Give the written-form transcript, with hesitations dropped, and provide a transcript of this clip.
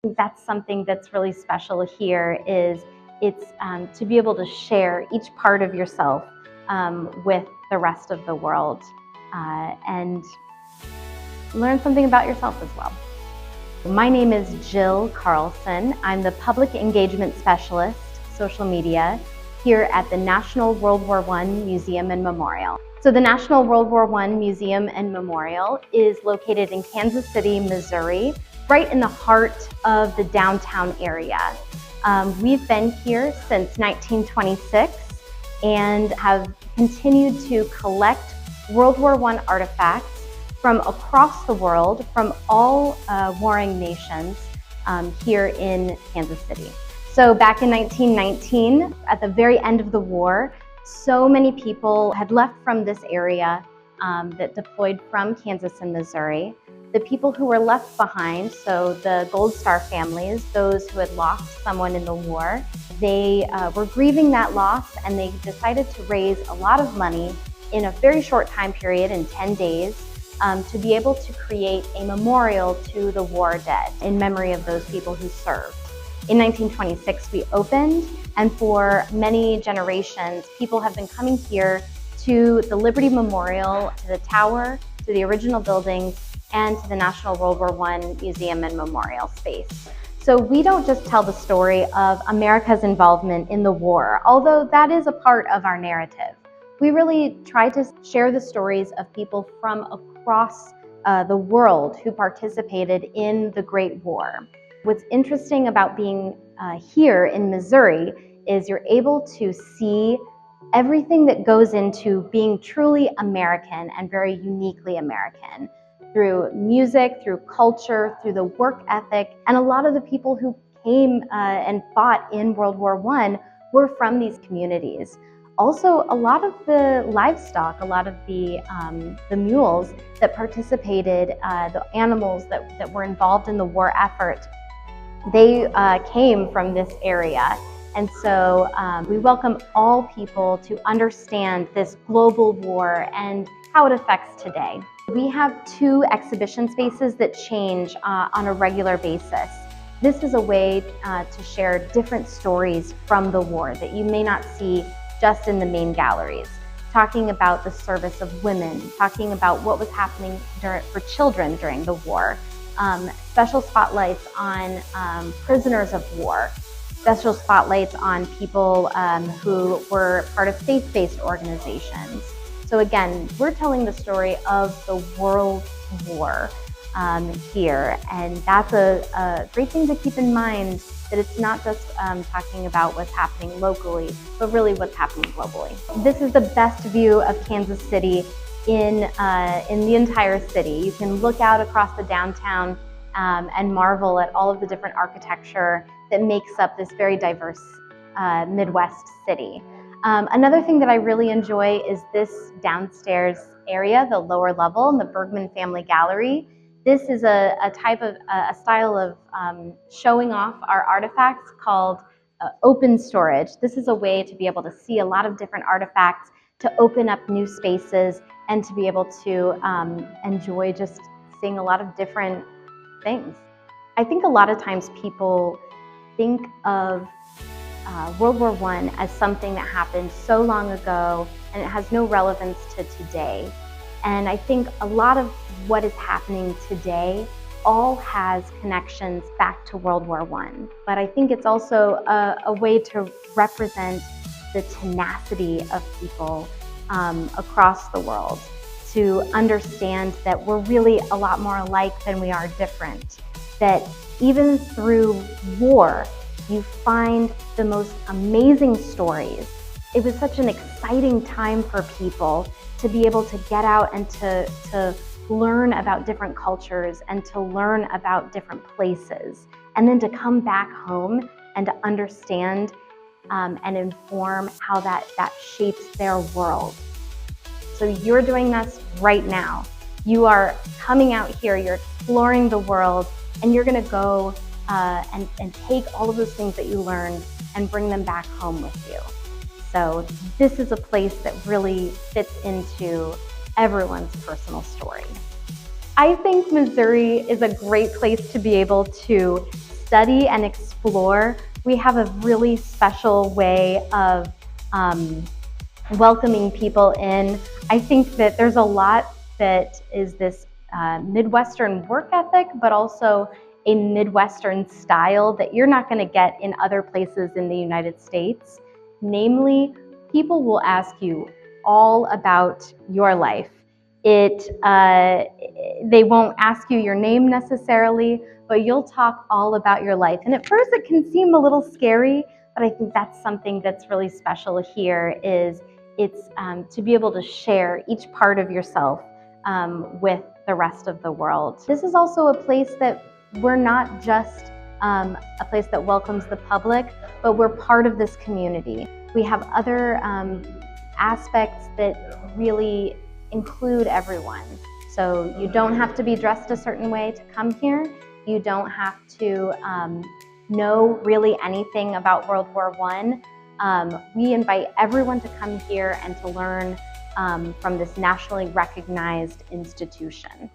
That's something that's really special here is it's to be able to share each part of yourself with the rest of the world and learn something about yourself as well. My name is Jill Carlson. I'm the Public Engagement Specialist, Social Media, here at the National World War I Museum and Memorial. So the National World War I Museum and Memorial is located in Kansas City, Missouri, right in the heart of the downtown area. We've been here since 1926 and have continued to collect World War I artifacts from across the world, from all warring nations here in Kansas City. So back in 1919, at the very end of the war, so many people had left from this area that deployed from Kansas and Missouri. The people who were left behind, so the Gold Star families, those who had lost someone in the war, they were grieving that loss, and they decided to raise a lot of money in a very short time period, in 10 days, to be able to create a memorial to the war dead in memory of those people who served. In 1926, we opened, and for many generations, people have been coming here to the Liberty Memorial, to the tower, to the original buildings, and to the National World War I Museum and Memorial space. So we don't just tell the story of America's involvement in the war, although that is a part of our narrative. We really try to share the stories of people from across the world who participated in the Great War. What's interesting about being here in Missouri is you're able to see everything that goes into being truly American and very uniquely American, through music, through culture, through the work ethic. And a lot of the people who came and fought in World War I were from these communities. Also, a lot of the livestock, a lot of the mules that participated, the animals that were involved in the war effort, they came from this area. And so we welcome all people to understand this global war and how it affects today. We have 2 exhibition spaces that change on a regular basis. This is a way to share different stories from the war that you may not see just in the main galleries, talking about the service of women, talking about what was happening for children during the war, special spotlights on prisoners of war, special spotlights on people who were part of faith-based organizations. So again, we're telling the story of the World War here, and that's a great thing to keep in mind, that it's not just talking about what's happening locally, but really what's happening globally. This is the best view of Kansas City in the entire city. You can look out across the downtown and marvel at all of the different architecture that makes up this very diverse Midwest city. Another thing that I really enjoy is this downstairs area, the lower level, in the Bergman Family Gallery. This is a style of showing off our artifacts called open storage. This is a way to be able to see a lot of different artifacts, to open up new spaces, and to be able to enjoy just seeing a lot of different things. I think a lot of times people think of World War I as something that happened so long ago and it has no relevance to today. And I think a lot of what is happening today all has connections back to World War I. But I think it's also a way to represent the tenacity of people across the world, to understand that we're really a lot more alike than we are different. That even through war, you find the most amazing stories. It was such an exciting time for people to be able to get out and to learn about different cultures and to learn about different places, and then to come back home and to understand and inform how that shapes their world. So you're doing this right now. You are coming out here, you're exploring the world, and you're gonna go and take all of those things that you learned and bring them back home with you. So this is a place that really fits into everyone's personal story. I think Missouri is a great place to be able to study and explore, we have a really special way of welcoming people in. I think that there's a lot that is this Midwestern work ethic, but also a Midwestern style that you're not going to get in other places in the United States. Namely, people will ask you all about your life. They won't ask you your name necessarily, but you'll talk all about your life. And at first it can seem a little scary, but I think that's something that's really special here is it's to be able to share each part of yourself with the rest of the world. This is also a place that we're not just a place that welcomes the public, but we're part of this community. We have other aspects that really include everyone. So you don't have to be dressed a certain way to come here. You don't have to know really anything about World War I. We invite everyone to come here and to learn from this nationally recognized institution.